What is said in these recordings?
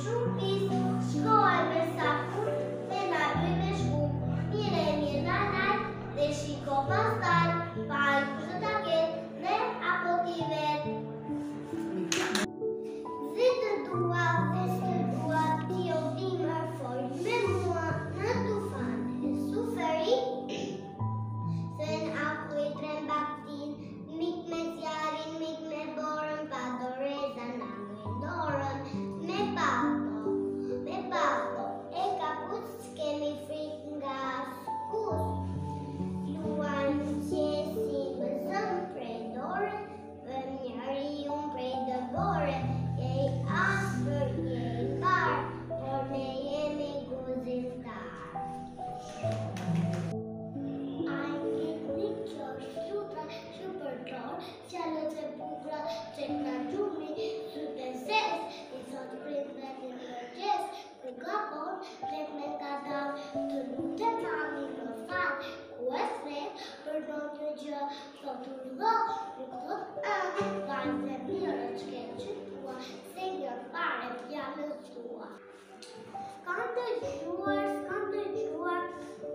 shurbis, shkoj me sapun, me na bëj me shkum. Mire mirë nanaj, dhe shiko pastaj, fal kush do ta ketë, ne apo ti vetë. Zitër dua, vestër dua, ti o vimër foj me mua në tufan e suferi. Se në aku i tren baktin, mik me zjarin, mik me borën, pa doreza na në dorën, me palto, e kaput s'kemi frik nga skus. Luan qesi më zëm prej dore, për njëri unë prej dëbore, je i asper, je i bar, por ne jemi guzimtar. Fjallët e bukra që nga gjumi, sytë e zes, i thot prit me një mërgjes, ku gabon, plet me kadal, të lutem mami më fal, ku e thret, për në të gjë, thot u lo, nuk thot vajnë dhe mirë që ke që tua, se një pare fjallët tua. Kam të gjuar, s'kam të gjuar,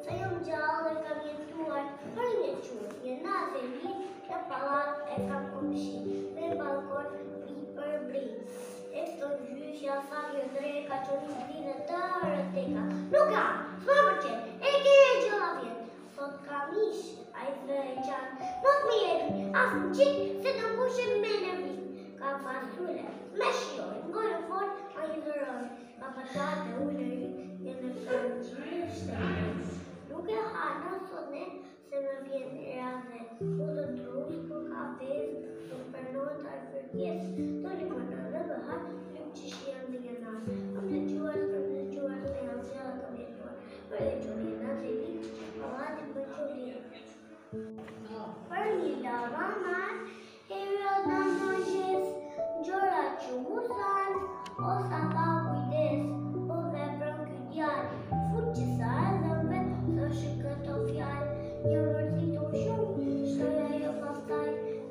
se jam gjallë e kam jetuar, për një qurë, një natë e një, në palat e kam komshi, me balkon i për brin. E këto gjyshja sa një dreka që një brine të rëteka. Nuk kam, s'ma përqen, e ke e gjëlla vjen. Sot kam ish, a i dhe e qanë, mos me jepi, as në qik, se të kushe me në vit. Ka fasule, me shioj, ngojë fort, a i dhëroj. Ka patate ullëri, një në kanë gjyshte. Nuk e hana sot ne, se me vjen e radhe. U të trus, ku ka vez, të përnojt të arfërkjes, të limona dhe bëhat, lëm që shien dhe gjenar. Am të gjuar, me jam gjallë të vjetuar, për dhe gjurje në të vit, palatin për gjurje. Për një dava mar, hero da mëngjes, gjora që musan, o sa ka kujdes, o veprën ky djallë, fut që sa e dhëmve, së shikë të fjallë, një vërzitur shumë, shtoja jo pastaj,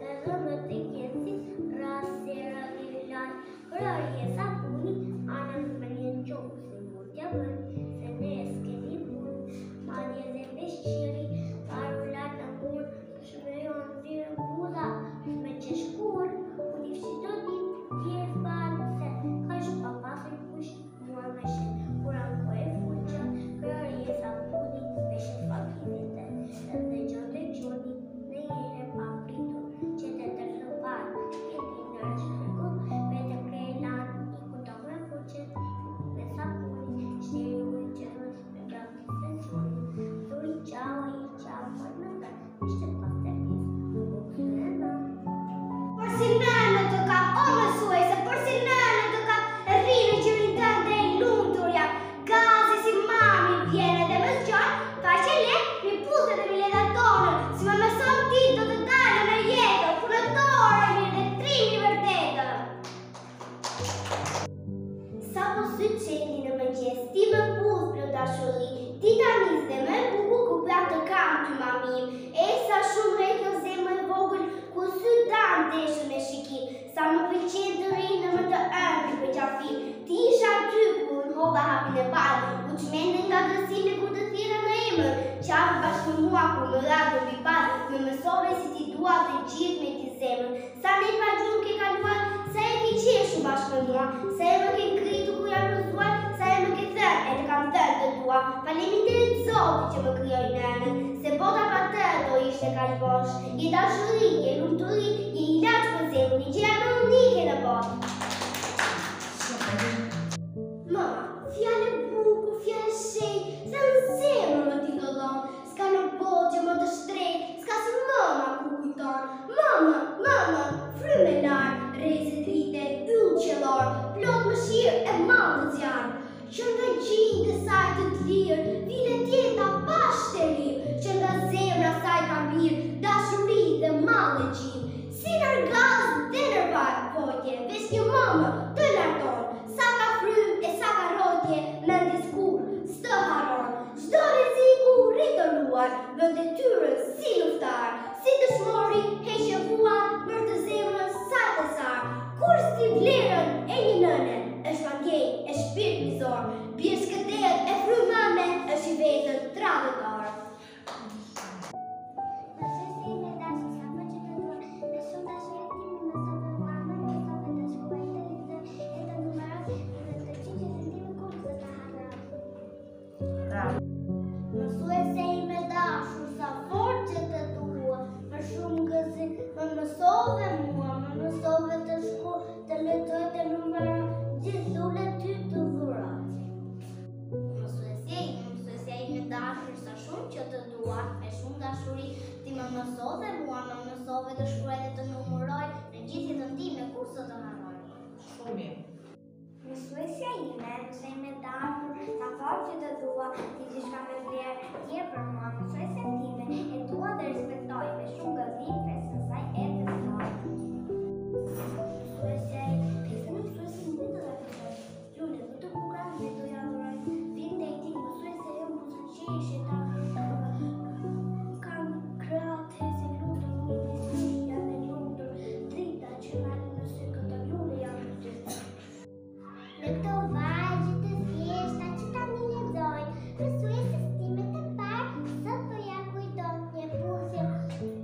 edhe më të kjenësit, rasera një lajë, kërarje sa puni, anën më një gjohë, se mund t'ja bën, se ne s'kemi punë, madje dhe beshqiri, parullat në mur, shumë jonë virë buza, me qeshkur, unë i fshi do dit, tjerë balë, se ka shumë pa pasur kush, mua me shenë, kur anko e fuqë, kërarje sa puni, me shenë fakinete, edhe gjote gjoni, ne jere pa pritur, që të tërë parë, jemi në rëshkërku, vete prej lanë, i kuto me fuqët, me sapuni, shtiri ujë që rësë me gjatë se zoni, zuri qau, i qau, për në tërë, ishte pas të pjesë, në bukë në në. Por si nënë të kam, o mësuaj, se por si nënë të kam, rrinë që rinë të dhe i lumëtur jam, gazi si mami vjene dhe më zgjonë, pa që le, një putët e mi leda tonën, si më mëson ti do të dalë në jetën, punëtore mirë dhe trimi vërtetën. Sa po sy qeni në mëngjes, ti më puzë për dashuri, ti ta nis dhe më buku ku pra të kam ty mamim, e sa shumë rejtë zemë e vogël, ku sy danë deshën me shikim, sa më pëlqen të rinë në më të ëmbri për qafim, ti isha ty ku në hoba hapin e parë, u që mende nga gësime ku të thira në emër, qafë bashkë në mua ku më radë në biparë, me mësove si ti dua dhe gjithë me ti zemër, sa ne pa gjumë ke kaluar, sa e ki qeshu bashkë në mua, sa e më ke kritu ku jam pëzuar, sa e më ke thërë, e të kam thërë të tua, faleminderit Zoti që më kryoj nënën, se bota pa tërë do ishte ka i bosh, je dashuri, je lumëturi, je ilaç për zemër, një gjera më unike në botë. Mama, fjallë buku, fjallë shenjë, sa në zemër më t'i dëllon, s'ka në botë që më të shtrejt, s'ka si mama ku kujton. Mama, fryme larë, rezet rite, yllë qëllor, plot më shirë e malë të zjarë, që nga gjinë të saj të t'lirë, vile tjeta pashtë e lirë, që nga zemra saj ka mirë, dashuri dhe malë e gjinë, si nërgaz dhe nërvaj, vojtje, vesh një mama të larton, sa ka frymë e sa ka rotje, me ndiskur, s'të haron, çdo reziku ritëruar, vënde tyre si luftar, si dëshmori, heqe vuar, për të zemrën sa të sarë, kur s'ti vlerën e një nëne, është ma gjej, është Bie skëtet e frymëme është I vetën tradhëtar. Mësuese ime dashur, sa fort që të dua, më shumë gëzim, më mësove mua, më mësove të shku, të lexoj të numëroj, gjithë dhulet ty të dhuroj. Mësuesja ime dashur, sa shumë që të dua, me shumë dashuri, ti më mësove mua, më mësove të shkruaj dhe të numëroj, në gjithë jetën time, kur sot të harroj. Shumë mirë. Mësuesja ime dashur, sa fort që të dua, ti gjithçka me vlerë, je për mua, mësuesja time, e dua dhe respektoj, me shumë gëzim, fesën saj e të besoj. Mësuesja ime të dashur, lule më të bukura me të adhuroj, vin te ti, mësuesja ime muzikisht kam kreate se lutur, një janë e lumtur, drita që marrë në sy këtë lule janë të gjithë. Në këto vajgje të thjeshta që tani lexoj, mësuesës time të parë, sot po ja kujtoj një puthje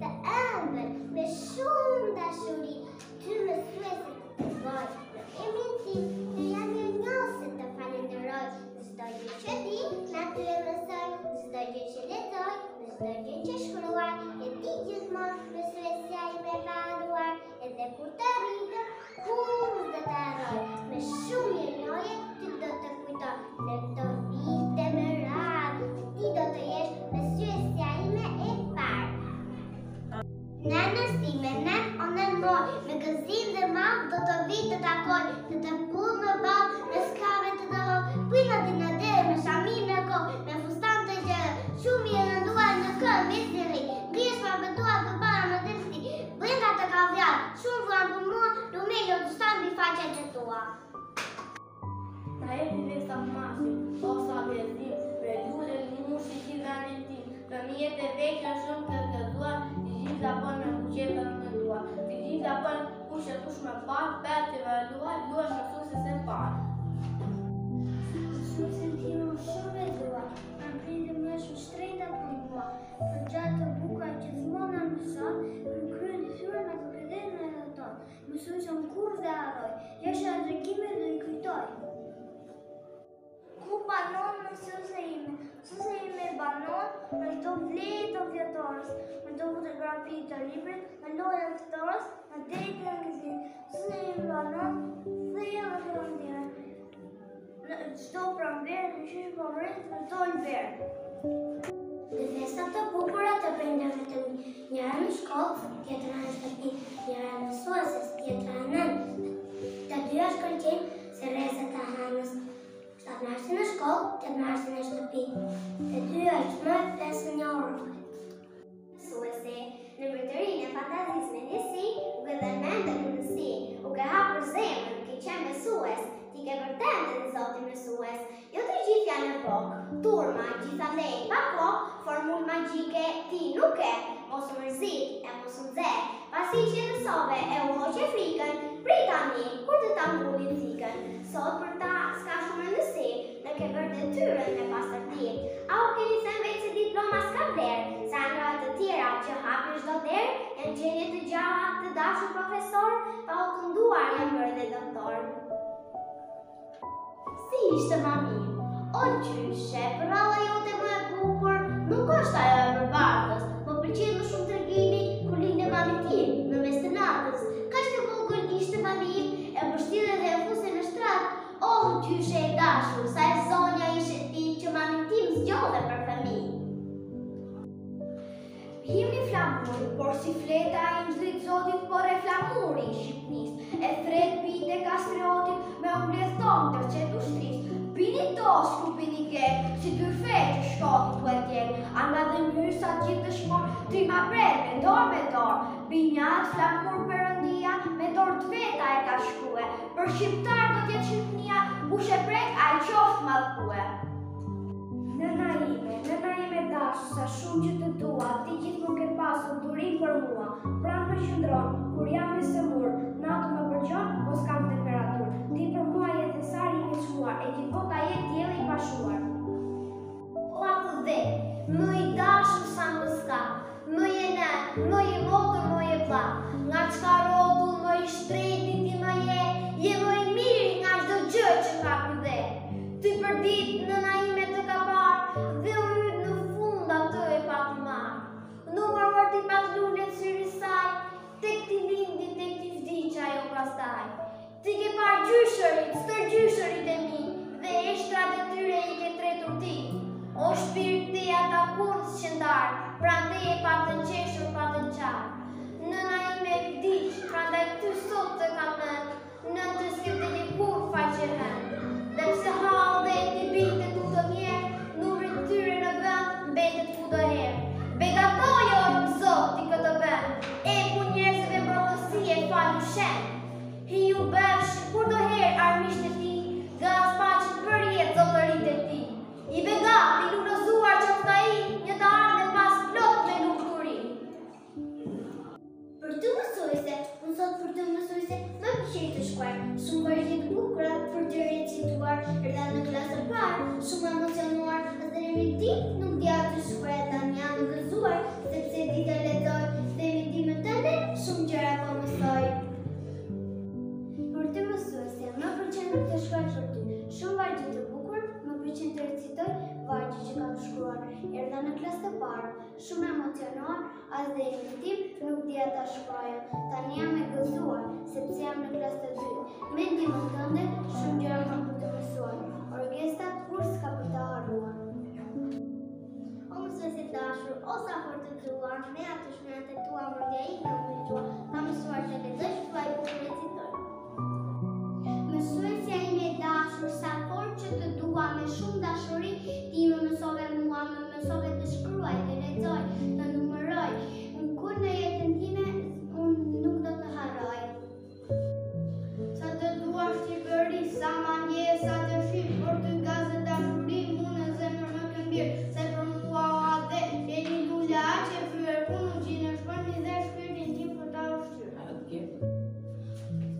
të ëmbël me shumë dashuri. Ty mësuese të dëvoj, në emrin tim, ty jam mirënjohëse të falenderoj. Në çdo gjë që di, na ty e mësoj, në çdo gjë që lexoj, në çdo gjë që shkruaj, e di gjithmonë mësuesja ime e madhuar, edhe kur të rritëm, kur do të harroj. Me shumë mirënjohje ty do të kujtoj në këto vite me radhë, ti do të jesh mësuesja ime e parë. Nënës time, nën o nën moj, me gëzim dhe madh do të vi të takoj, të pull në ballë, me skave të dëhoj, pina ti në derë, me shamir në kohë, me fustan të gjërë, shumë mirë rënduar në këllë, me zirri, ngrish pa bëtuar për para më dërsti, bringa të kaviar, shumë vuan për mua, lumello të shtan bi faqet e tua. Na jeni në sa masim, o sa vjetim, me lule një mushi që ganin tim, fëmijet e veqë shumë të gëzuar, të gjithë zapon me buqetën në dua, të gjithë zapon kush e kush me parë, për të vëlluar, luar mësuesës e parë. Mësuesën time më shumë e dua, më prindë më shumë shtrejta për mua, për gjatë të bukura që gjithmonë na mëson, për kryen fyrën me të këdhen në tonë. Mësuesën kur dhe harroj, jashtë dërgime dhe I kujtoj. Ku banon mësuesja ime? Mësuesja ime banon me çdo vlerë të vjetorës, me çdo fotografi të librit, me lojën të torës, me detin e gëzimit. Mësuesja ime banon thellë dhe fillonjera. Në çdo pranverë, në qysh po rrit, në çdo verë. Në festat të bukura të prindërve të mi, njëra në shkollë, tjetra në shtëpi, njëra në mësuesës, tjetra në nënës. Të dyja shkëlqejnë se rrezet e hanës. Shtatë marsin në shkollë, 8 marsin në shtëpi. Të dyja çmojnë pesën një orë. Mësuese, në mbretërinë e fantazisë me njësi, u ke dhe mendë në nësi, u ke hapur zemrën, ke qenë mësues, ti ke vërtetë dhe zoti mësues. Jo të gjithë janë në bokë, turma, gjithandej pa kohë, formullë magjike ti nuk e, mos u mërzit e mos u nxe. Pasi që mësove e u hoqe frikën, pritani kur të ta mbulin thikën. Sot për ta s'ka shumë rëndësi, në ke bërë detyrën me pastërti. A u keni thënë vetë se diploma s'ka vlerë, sa nga të tjera që hapin çdo derë, janë gjendje të gjalla të dashur profesor, pa u kënduar janë bërë dhe doktor. Si ishte mami? O gjyshe, për ralla jote më e bukur, nuk është ajo e përbartës, më pëlqej më shumë tregimi kur lindte mami tim, në mes të natës. Kaq të vogël ishte mami im, e mbështille dhe e fuse në shtrat. Oh, gjyshe e dashur, sa e zonja ishe ti që mami tim zgjodhe për fëmijë. Himni flamur, por si fleta I nxrit zotit, por e flamuri I Shqipnis. E thret pite kastriotit, me umbledh ton të qetu shtris. Pini tos ku pini gek, si tyrfe që shkotit tu e tjek. Anga dhe njysat gjithë të shmor, trima bret me dorë. Binjat flamur përëndia, me dorë të veta e ka shkue. Për shqiptar do t'jetë shqipnia, kush e prek a I qoftë madhkue. Nëna ime dashur, sa shumë që të dua, ti gjithmonë ke pasur durim për mua. Pranë më qëndron, kur jam me sëmur, natë më përgjon, mos kam temperaturë. Ti për mua je thesari I veçuar, e gjithmonë ta jetë parë, prandaj e pa të qeshur pa të qarë. Nëna ime e vdiq, prandaj ty sot të kam nënë, nënë të s'kipte një kur faqehen. Dhe pse hall dhe ti binte tu të mjerë, numri tyre në vend mbetet kudo herë. Begatojo zoti këtë vend, e ku njerëzve mbrojtësi e falu shen. Hi ju befsh kur do herë armisht e ti, gaz paqen për jetë zotërit e ti. I begat, i lumëzuar qofta i, një të ardhe pas plot me lumturi. Për të mësuese, unë sot për të mësuese, më pëlqej të shkruaj. Shumë vargje të bukura për të recituar, erdha në klasën parë, shumë emocionuar, as deri me ditë nuk dija të shkruaj, tani jam e gëzuar, sepse ditë lexoj dhe mendimet tënde shumë gjëra po mësoj. Për të mësuese, më pëlqen të shkruaj për ty. Shumë vargje të bukur, më pëlqen të recitoj vargje që kam shkruar. Erdha në klasë të parë, shumë emocionuar, as deri me ditë nuk dija ta shkruaja. Tani jam e gëzuar, sepse jam në klasë të dytë. Mendimet tënde shumë gjëra kam për të mësuar. Orkestra kur s'ka për të harruar. O mësuesi dashur, o sa për të duar, me atë shmenat e tua mendja ime u lexua, kam mësuar të lexoj, shkruaj dhe të recitoj. Mësuesja ime e dashur, sa fort që të dua me shumë dashuri, ti më mësove mua, më mësove të shkruaj, të lexoj, të numëroj. Kur në jetën time, unë nuk do të harroj. Sa të dua Shqipëri, sa manje, sa të shqip, por të gazet dashuri, mu në zemër më këmbir, se për mua dhe e një lule aqe fyer, ku nuk gjinë shpërni dhe shpirtin tim për ta ushqyer.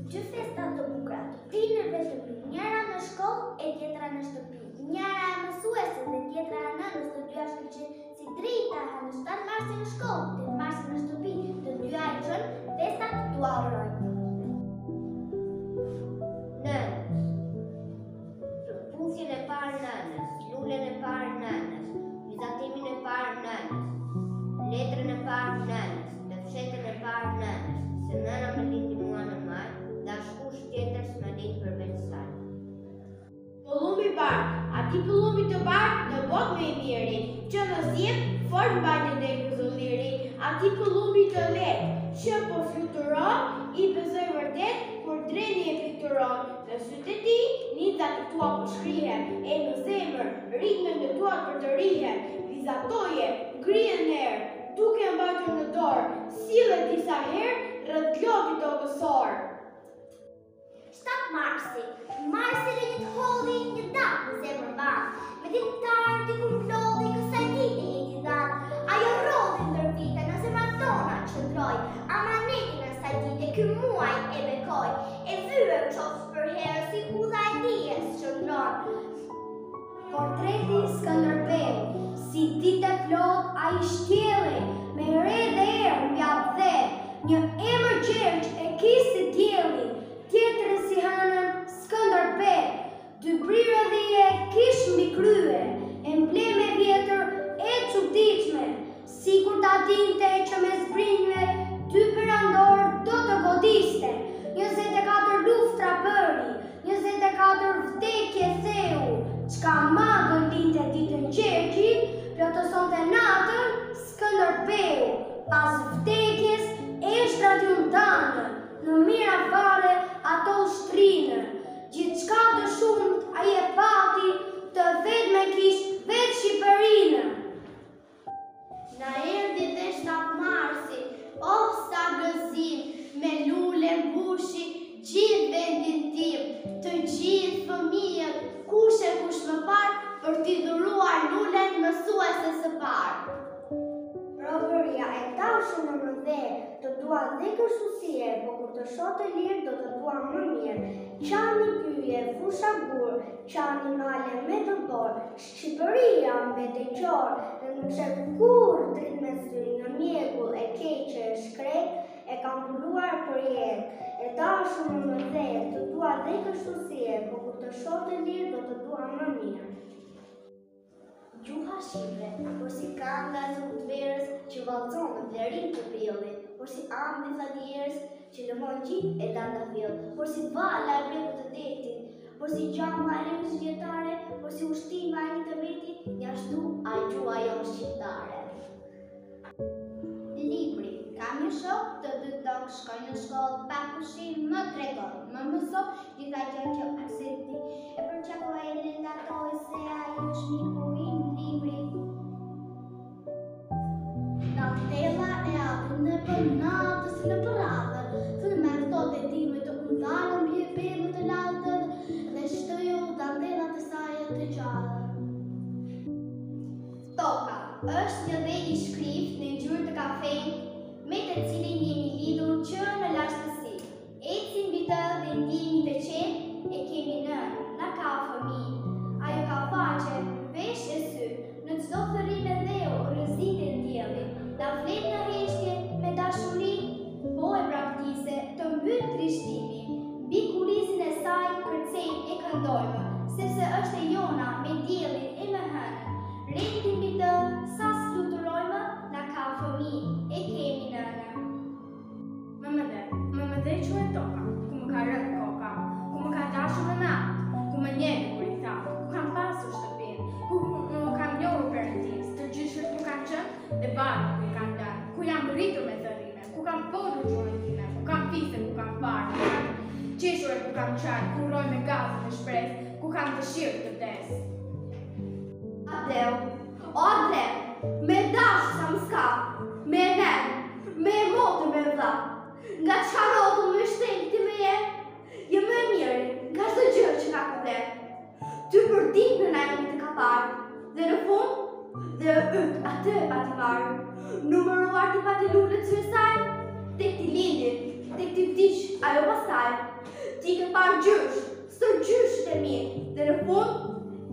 Dy festa të bukura të tinërve të pi, njëra në shkollë e tjetra në shtëpi. Njëra e mësueses dhe tjetra e nënës, të dyja shkëlqen si drita, në 7 marsin në shkollë, 8 marsin në shtëpi, të dyja e çojnë festat t'u urojnë. Nënës. Puthjen e parë nënës, lulen e parë nënës, vizatimin e parë nënës, letrën e parë nënës, dhe fshetën e parë nënës, se nëna më lindi mua në maj, dhe askush tjetër s'më lindi përveç saj. Pëllumbi parë, ati pëllumbi të parë në botë me i miri, që në zjem fort mbajnë dhe gëzulliri, ati pëllumbi të letë, që po fluturon, i besoj vërtet, kur dreni e pikturon, në sytë e ti, nitat e tua po shkrihen, e në zemër, ritmen e tua për të rihen, vizatoje, grien herë, duke mbajtur në dorë, sillet disa herë, rreth globit o gësor. 7 marsi, marsi dhe një të holli një datë në zemër banë, me dimtar t'i kumplodi kësaj dite jeti dhanë, ajo rodhi ndër vite në zemrat tona qëndroj, amanetin e saj dite ky muaj e bekoj, e vyër qofsh për herë si hudha e dijes qëndron. Portreti Skënderbeu, si dite plot a i shtjeli, me re dhe erë mjallë dhe, një emër gjergj e kisi djeli, tjetër e si hanën Skënderbeu, dy brirë dhe e kish mbi krye, embleme vjetër e çuditshme, sikur ta dinte që me zbrinjve dy perandor do të godiste, 24 luftra bëri, 24 vdekje theu, çka magën linte ditën gjergji, plotësonte natën Skënderbeu, pas vdekjes eshtrat ju ndanë, në mira vare ato shtrinë, gjithçka të shumt ai e pati, të vetme kish vetë Shqipërinë. Na erdhi dhe 7 marsi, oh sa gëzim, me lule mbushi gjithë vendin tim, të gjithë fëmijët, kush e kush më parë, për t'i dhuruar lulen mësueses së parë. Robëria e dashur në më dhe, të dua dhe kështu si e, po kur të shoh të lirë do të dua më mirë. Qani pyje, fusha gur, qani male me të borë, Shqipëria mbete qorë, dhe nuk shep kur drit me sy, në mjegull e keqe e shkret, e kam mbuluar për jetë. E dashur në më dhe, të dua dhe kështu si e, po kur të shoh të lirë do të dua më mirë. Gjuha shqipe, por si kanga e të verës që vallëzon në vlerim të pjellit, por si ambi thanierës që lëmon gjithë e danda fjell, por si vala e brekut të detit, por si gjama e rrëmës vjetare, por si ushtima e një të veti, një ashtu a gjua jo shqiptare. një shok të dy tokë, shkoj në shkollë pa pushim, më tregoj, më mëso, gjitha gjë që arseti e përqakoj e legatoj se ai është miku im libri. Natela e atë në përnatës në përradhe, fërmer të detime të undalën bje bebe të latër dhe shtëjo dantela të saj të qarë. Toka është një dhe i shkrift në ngjyrë të kafenj me të cilin jemi lidhur që në lashtësi. Ecim mbi të dhe ndihemi të qenë e kemi nënë, na ka fëmijë. Ajo ka faqe, vesh e sy, në çdo thërrim e dheu rrezikë e diellit. Na flet në heshtje me dashuri, po e praktise të mbyll trishtimi. Mbi kulizin e saj kërcejmë e këndojmë, sepse është e jona me diellin e me hënën. Rejtim mbi të, sa s'fluturojmë, na ka fëmijë e kemi nënë. Më mëdhej që e toka, ku më ka rënë koka, ku më ka dashur në natë, ku më njeni kur i tha, ku kam pasur shtëpinë, ku më kam njohur perëndisë, të gjyshët ku kam qenë dhe barë ku i kam dalë, ku jam rritur me thërrime, ku kam folur gjuhën time, ku kam fise, ku kam parë, ku kam qeshur e ku kam qajë, ku roj me gazën e shpresë, ku kam dëshirë të vdesë. Adeu, me dashë sa më s'ka, me men, me emotë me vla. Nga qka rotu me shtenë ti me je më mirë, nga shdo gjërë që ka këplet. Ty për ditë në najmi të ka parë, dhe në fund, dhe atë e pati marë. Numëruar ti pati lullet që saj, tek ti lindit, tek ti vdish, ajo pasaj. Ti ke parë gjysh, së gjyshët e mirë, dhe në fund,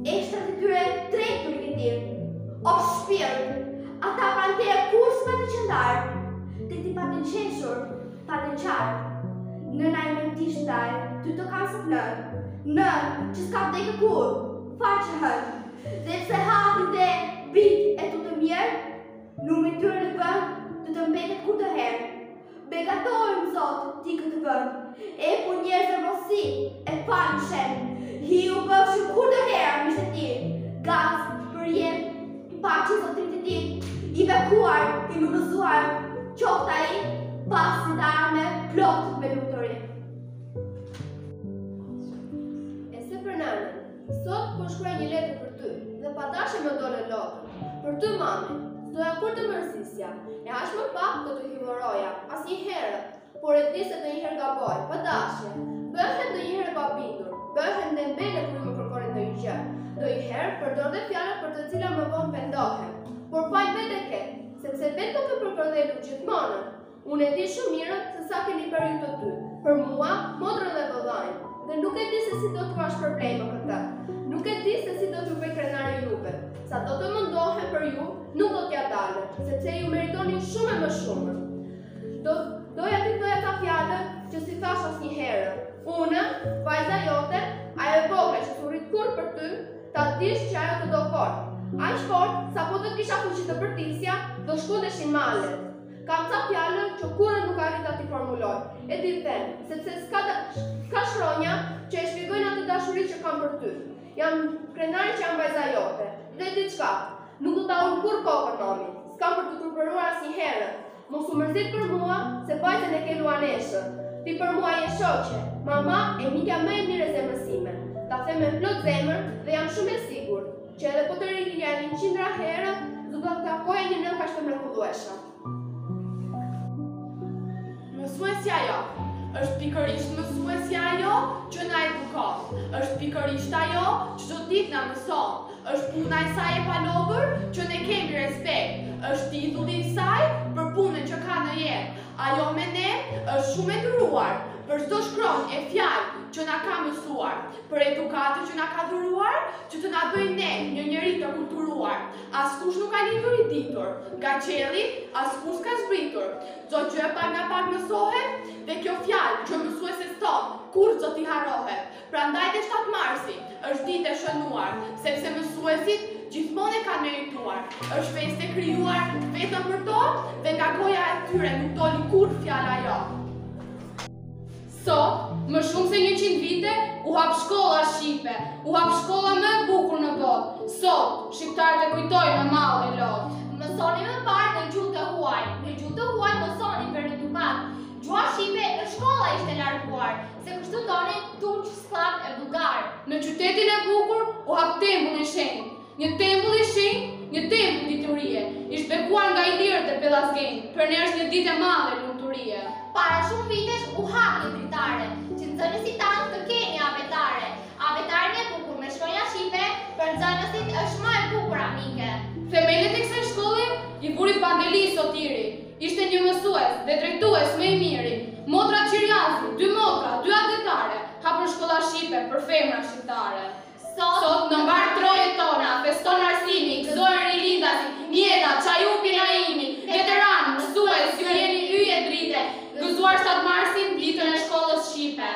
eshtrat e tyre drejtur i këtim. O shpirt, ata pranë te e kur s'pa të qëndarë, te ti pa të qeshur, pa të qarë. Nëna i me ti shtaj, ty të kam së plënë, nën që s'ka vdekë kur, faqë hënë, dhe pse hati dhe bit e të të mirë, nume tyre në vënd të të mbetet kur të herë. Begatojmë, Zot, ti këtë vënd, e për njerëzë mosi, e falë shenë, hi u bëshë kur të herë, mishtë ti, gazë, për jetë, paqë Zotrit të ti, i bekuar, i numëzuar, qofta i, pasi të arme, plot me lutëri. E se për nënë, sot po shkruaj një letër për ty, dhe pa dashe më dole lotën. Për ty, mami, s'doja kur të mërsisja, e hash më pak do të himoroja, as një herë, por e di se të një herë gaboj, pa dashe. Bëhem do një herë pa bindur, bëhem dhe mbele kur më kërkore do një gjë. Do i herë përdor dhe fjallët për të cila më vonë pendohem, por faj vetë e ke, sepse vetë po të përkërdelu gjithmonën. Unë e di shumë mirë se sa keni për ju të ty, për mua, modrën dhe vëllajnë, dhe nuk e di se si do të vash probleme këtë, nuk e di se si do të bëj krenare juve, sa do të mëndohem për ju, nuk do t'ja dalë, sepse ju meritoni shumë e më shumë. Doja t'i thoja ta fjallët që si thash as një herë, unë, vajza jote, ajo e vogre që s'urrit kur për ty, ta dish që ajo të do fort. Aq fort, sa po të kisha fuqi të përtisja, do shkundeshin malet. Kam ca fjallën që kurrë nuk arrita t'i formuloj, e t'i them, sepse s'ka shronja që e shpjegojnë atë dashuri që kam për ty. Jam krenari që jam vajza jote, dhe diçka, nuk do ta unë kur kokën mami, s'kam për të turpëruar as një herë. Mos u mërzit për mua, se vajzën e ke luaneshë. Ti për mua je shoqe, mama e mikja më e mirë e zemrësime. Ta them me plot zemër dhe jam shumë e sigur që edhe po të rinjani 100 herë, do të takoja një nën kaq të mrekullueshëm. Mësuesja jo, është pikërisht mësuesja ajo që na edukon, është pikërisht ajo që çdo ditë na mëson, është puna e saj e palogër që ne kemi respekt, është titulli i saj për punën që ka në jetë. Ajo me ne është shumë e dhuruar, për çdo shkronjë e fjalë që na ka mësuar, për edukatën që na ka dhuruar, që të na bëjë ne një njerëz të kulturuar. Askush nuk ka lindur i ditur, nga qielli askush ka zbritur. Çdo gjë pak nga pak mësohet, dhe kjo fjalë që mësueses tonë kur do t'i harrohet. Prandaj te 7 marsi është ditë e shënuar, sepse mësuesit gjithmonë e kanë merituar. Është festë e krijuar vetëm për to, dhe nga goja e tyre nuk doli kur fjala jo. Sot, më shumë se 100 vite, u hap shkolla shqipe, u hap shkolla më e bukur në botë. Sot, shqiptarët e kujtojnë në mall e lot. Mësoni më parë në gjuhë të huaj. Në gjuhë të huaj mësoni për edukat. Gjuha shqipe në shkolla ishte larguar, se kështu donin turq, slav e bulgar. Në qytetin e bukur u hap tempull i shenjtë. Një tempull i shenjtë, një tempull diturie. Ishte bekuar nga ilirët e Pellazgenit. Për ne është një ditë e madhe lumturie. Para shumë vitesh u hap një dritare, që nxënësit tanë të keni avetare. Avetaren e bukur me shkronja shqipe, për nxënësit është më e bukur amike. Themelet e kësaj shkolli i vuri Pandeli Sotiri. Ishte një mësues dhe drejtues më i miri. Motra Qiriazi, 2 motra, 2 avetare, hapën shkolla shqipe për femra shqiptare. Sot në mbar trojet tona, feston arsimi, gëzojnë rilindasi, mjeta, qajupi naimi, veteran, mësues, ju jeni hyje drite, gëzuar 7 marsin, ditën e shkollës shqipe.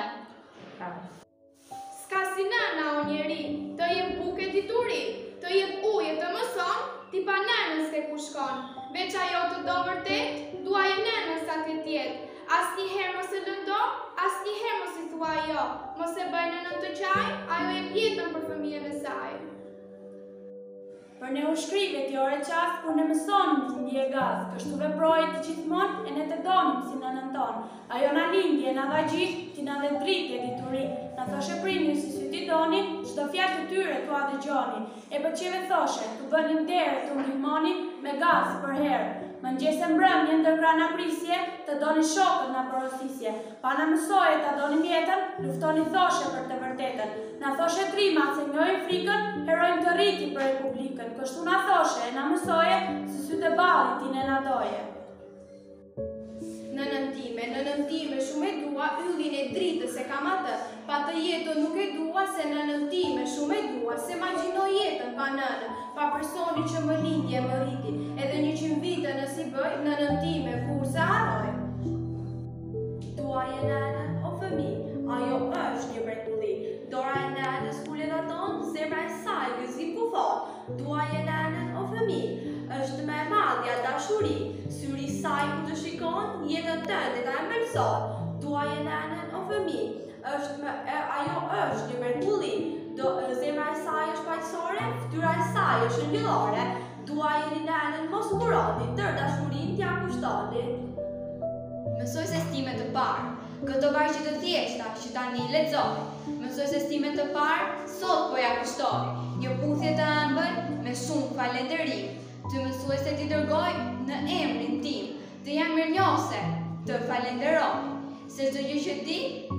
S'ka si nëna o njeri, të jep buke dituri, të jep uje të mëson, ti pa nënës ke ku shkon. Veç ajo të do vërtet, dua e nënës atë tjetë. As një herë mos e lëndo, as një herë mos i thua jo. Mos e bëj nënën të qaj, ajo e pjetën për fëmijën e saj. Për ne u shkrive t'jore qast, kur ne mësonim si ndje gaz, kështu veprojë të gjithmonë e ne të donim si nënën tonë. Ajo na lindje, na dha gjithë, ti na dhe dritje dituri. Na thoshe prindin si sy ti doni, çdo fjalë të tyre t'ua dëgjoni. E pëlqeve thoshe, t'u bënin derë, t'u ndihmoni me gaz për herë. Mëngjese mbrëmje ndërkra na prisje, të doni shokët na porosisje. Pa na mësoje ta doni jetën, luftoni thoshe për të vërtetën. Na thoshe trima se njojnë frikën, herojnë të rriti për Republikën. Kështu na thoshe, na mësoje, se sytë e ballit ti ne na doje. Nënën time, shumë e dua, yllin e dritës e kam atë. Pa të jetën nuk e dua, se nënën time, shumë e dua, se magjino jetën pa nënën, pa personi që më lindje më rriti, edhe 100 vite nësi bëj, nënën time, kur se haroj. Dua e nënën, o fëmi, ajo është një mrekulli. Dora e nënës kur le daton, zemra e saj gëzi ku thot. Dua e nënën, o fëmi, është me madhja dashuri. Syri saj ku të shikon, jetën tënde ta e mëson. Dua e nënën, o fëmi, ajo është një mrekulli. Zemra e saj është paqësore, fytyra e saj është ngjyllore. Dua e nënën, mos mburoni, tër dashurin t'ja kushtoni. Mësojse stime të parë, këto vargje të thjeshta që tani lexoj. Mësojse stime të parë, sot po ja kushtoj. Një puthje të ëmbël me shumë falënderim. Të mësuese ti dërgoj në emrin tim, të jam mirënjohëse, të falenderoj. Se çdo gjë që di,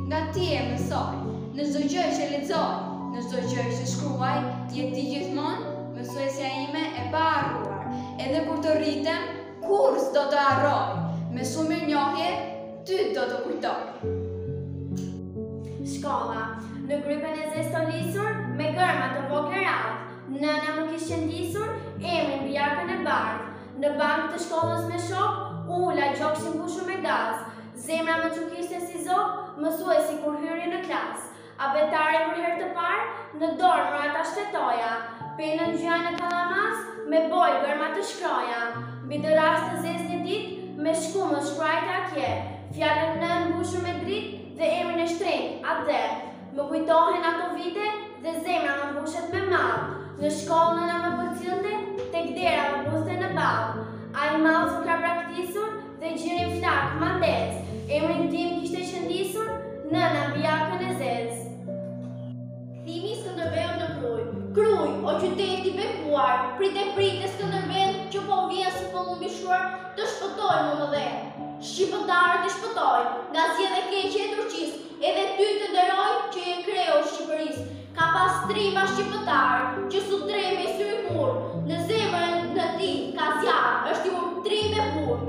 nga ti e mësoj. Në çdo gjë që lexoj, në çdo gjë që shkruaj, je ti gjithmonë mësuesja ime e paharruar. Edhe kur të rritem, kur s'do të harroj. Me shumë mirënjohje, ty do të kujtoj. Shkolla, në grupën e zez të lisur, me gërma të vogël radhë. Nëna më kishte ndisur, emrin bjarkën e bardhë. Në bankë të shkollës me shok, ula gjokshin mbushur me gaz. Zemra më çukiste si zog, mësuesi kur hyri në klasë. Abetare për herë të parë, në dorë më ata shtetoja. Penën gjyja në kallamas, me boj gërma të shkroja. Mbi të rast të zez një ditë, me shkumë shkruajta atje. Fjallën nën mbushur me dritë dhe emrin e shtrenjtë, atë. Më kujtohen ato vite dhe zemra më mbushet me malë. Në shkollë nëna më përcillte, tek dera më buste në balë. Ai malë që ka praktisur dhe gjirin flak, mandec. Emrin tim kishte qëndisur, nëna bjakën e zez. Thimi Skënderbeu në Kruj. Kruj, o qyteti bekuar, prite Skënderbeu që po vjen si pëllumbi shuar, të shpëtoj më dhe. Shqipëtarët i shpëtoj, nga zjedhe keqe e turqis, edhe ty të nderoj që je kreu Shqipëris. Ka pas trima shqipëtar, që su treme i syri mur, në zemrën në ti ka zjarë, është ju trime pur.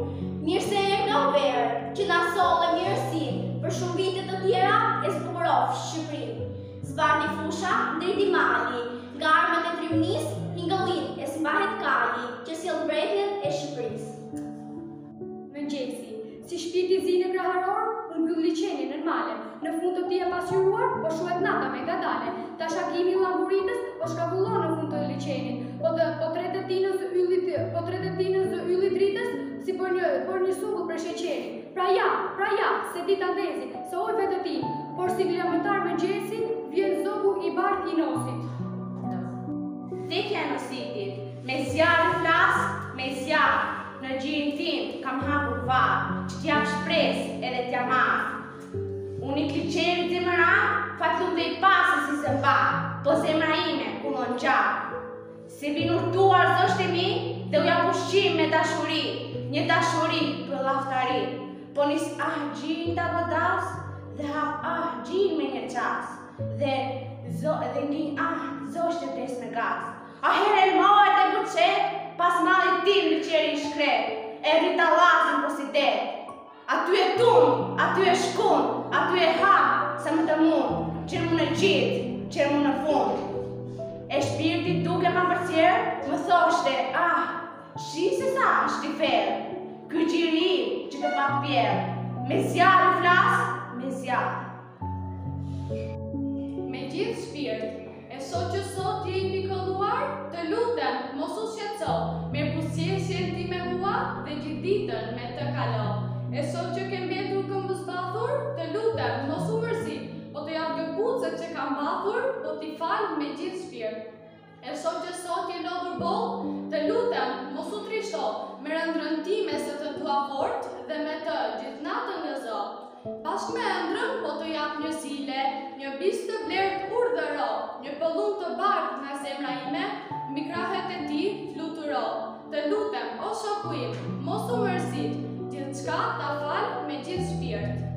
Mirë se e nga verë, që na solle mirësin, për shumë vite të tjera e zbukurov Shqipëri. Zbarni fusha, ndriti mali, nga armët e trimnis, hingëllin e zbahet kali, që sjell mbretën e Shqipëris. Mëngjesi, si shpiti zi në graharor, unë mbyll liçenin në male. Në fund të tij e pasqyruar, po shuhet nata me gadale. Tash Agimi llamburitës po shkavullon në fund të liçenit. Po tretet tinës ylli dritës si për një sungull për sheqerin. Pra ja, se dita ndezi, se oj vetë tim, por si kilometar mëngjesi, vjen zogu i bardh i nosit. Tekja e nositit, me zjarë flas, me zjarë, në gjirin tim kam hapur varë, që t'jap shpresë edhe t'jam marë. Unë i kliqenit të mëra, fatlum dhe i pasë si se mba, po zemra ime kullon gjarë. Se vinë urtuar zështë e mi, dhe uja pushqim me dashuri, një dashuri për laftari. Po nis gjirin të godas, dhe hap gjirin me një qas, dhe ngin zështë e tes me gas. A herë e mojët e buqet, pas malit tim në qeri shkret, e rrita lazën po si det. Aty e tund, aty e shkun, aty e hap, sa më të mund, që më në gjitë, që më në fund. E shpirti duke ma përcjerë, më thoshte, shi se sa është i ferë, ky gjiri që të pak pjerë, me zjarë i flasë, me zjarë. Me gjithë shpirt, e sot që sot je i pikëlluar, të lutem, mos u shqetëso, me buzëqeshjen ti me hua dhe gjithë ditën me të kalo. E sot që ke mbetur këmbës bathur, të lutem, mos u mërzit, po të jap gëbucët që kam bathur, po t'i fal me gjithë shpirt. E sot që sot je lodhur boll, të lutem, mos u trishto, me ëndrrën time se të dua fort dhe me të gjithë natën gëzo. Bashkë me ëndrrën po të jap një sile, një bis të blertë urdhëro, një pëllum të bardhë nga zemra ime, mbi krahët e ti fluturo. Të lutem, o shoku im, mos u mërzit, gjithçka ta fal me gjithë shpirt.